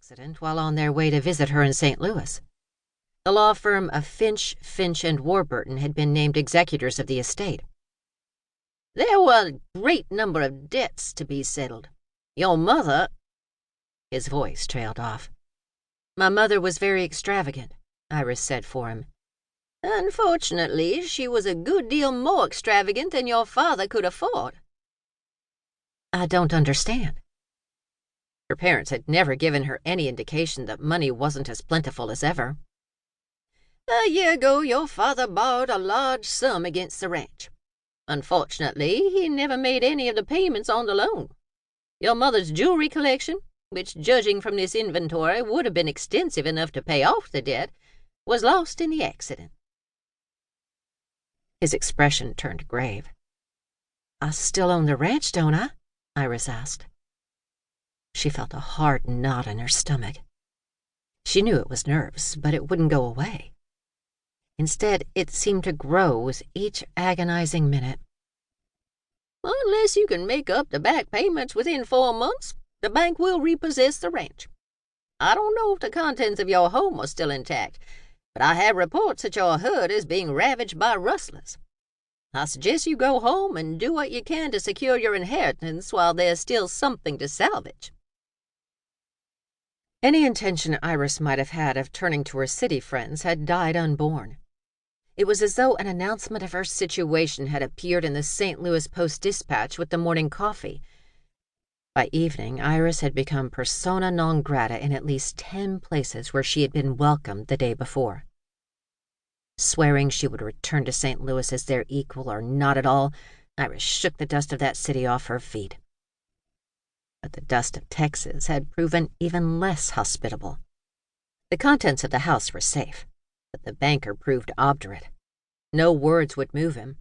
accident while on their way to visit her in St. Louis. The law firm of Finch, and Warburton had been named executors of the estate. "There were a great number of debts to be settled. Your mother—" His voice trailed off. "My mother was very extravagant," Iris said for him. "Unfortunately, she was a good deal more extravagant than your father could afford." "I don't understand." Her parents had never given her any indication that money wasn't as plentiful as ever. "A year ago, your father borrowed a large sum against the ranch. Unfortunately, he never made any of the payments on the loan. Your mother's jewelry collection, which, judging from this inventory, would have been extensive enough to pay off the debt, was lost in the accident." His expression turned grave. "I still own the ranch, don't I?" Iris asked. She felt a hard knot in her stomach. She knew it was nerves, but it wouldn't go away. Instead, it seemed to grow with each agonizing minute. "Unless you can make up the back payments within 4 months, the bank will repossess the ranch. I don't know if the contents of your home are still intact, but I have reports that your herd is being ravaged by rustlers. I suggest you go home and do what you can to secure your inheritance while there's still something to salvage." Any intention Iris might have had of turning to her city friends had died unborn. It was as though an announcement of her situation had appeared in the St. Louis Post-Dispatch with the morning coffee. By evening, Iris had become persona non grata in at least 10 places where she had been welcomed the day before. Swearing she would return to St. Louis as their equal or not at all, Iris shook the dust of that city off her feet. But the dust of Texas had proven even less hospitable. The contents of the house were safe, but the banker proved obdurate. No words would move him.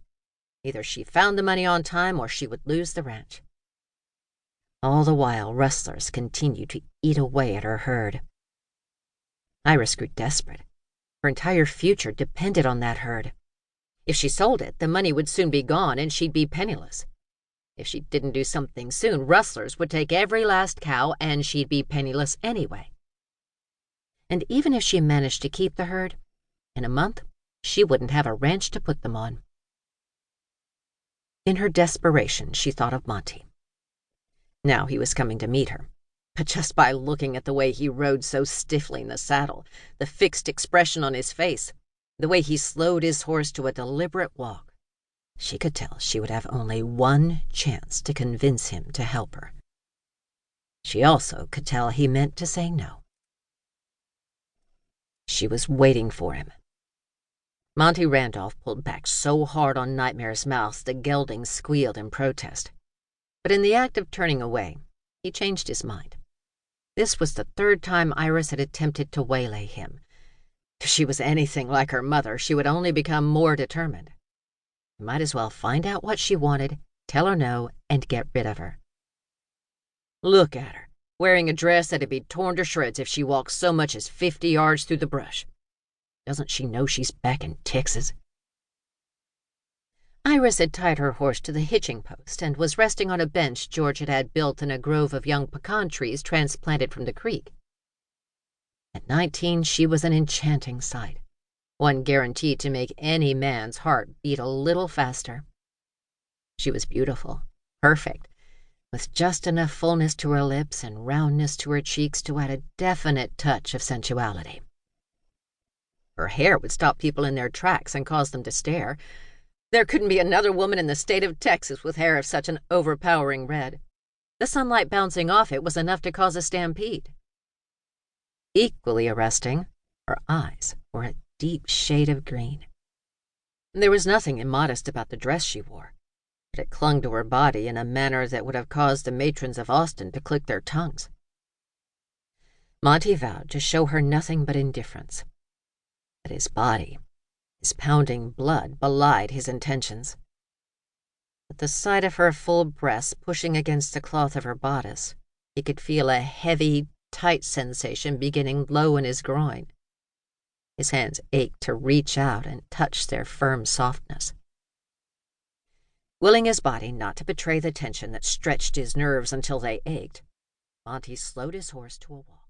Either she found the money on time or she would lose the ranch. All the while, rustlers continued to eat away at her herd. Iris grew desperate. Her entire future depended on that herd. If she sold it, the money would soon be gone and she'd be penniless. If she didn't do something soon, rustlers would take every last cow and she'd be penniless anyway. And even if she managed to keep the herd, in a month, she wouldn't have a ranch to put them on. In her desperation, she thought of Monty. Now he was coming to meet her, but just by looking at the way he rode so stiffly in the saddle, the fixed expression on his face, the way he slowed his horse to a deliberate walk, she could tell she would have only one chance to convince him to help her. She also could tell he meant to say no. She was waiting for him. Monty Randolph pulled back so hard on Nightmare's mouth the gelding squealed in protest. But in the act of turning away, he changed his mind. This was the 3rd time Iris had attempted to waylay him. If she was anything like her mother, she would only become more determined. He might as well find out what she wanted, tell her no, and get rid of her. Look at her, wearing a dress that'd be torn to shreds if she walked so much as 50 yards through the brush. Doesn't she know she's back in Texas? Iris had tied her horse to the hitching post and was resting on a bench George had had built in a grove of young pecan trees transplanted from the creek. At 19, she was an enchanting sight, one guaranteed to make any man's heart beat a little faster. She was beautiful, perfect, with just enough fullness to her lips and roundness to her cheeks to add a definite touch of sensuality. Her hair would stop people in their tracks and cause them to stare. There couldn't be another woman in the state of Texas with hair of such an overpowering red. The sunlight bouncing off it was enough to cause a stampede. Equally arresting, her eyes were a deep shade of green. There was nothing immodest about the dress she wore, but it clung to her body in a manner that would have caused the matrons of Austin to click their tongues. Monty vowed to show her nothing but indifference. But his body, his pounding blood, belied his intentions. At the sight of her full breasts pushing against the cloth of her bodice, he could feel a heavy, tight sensation beginning low in his groin. His hands ached to reach out and touch their firm softness. Willing his body not to betray the tension that stretched his nerves until they ached, Monty slowed his horse to a walk.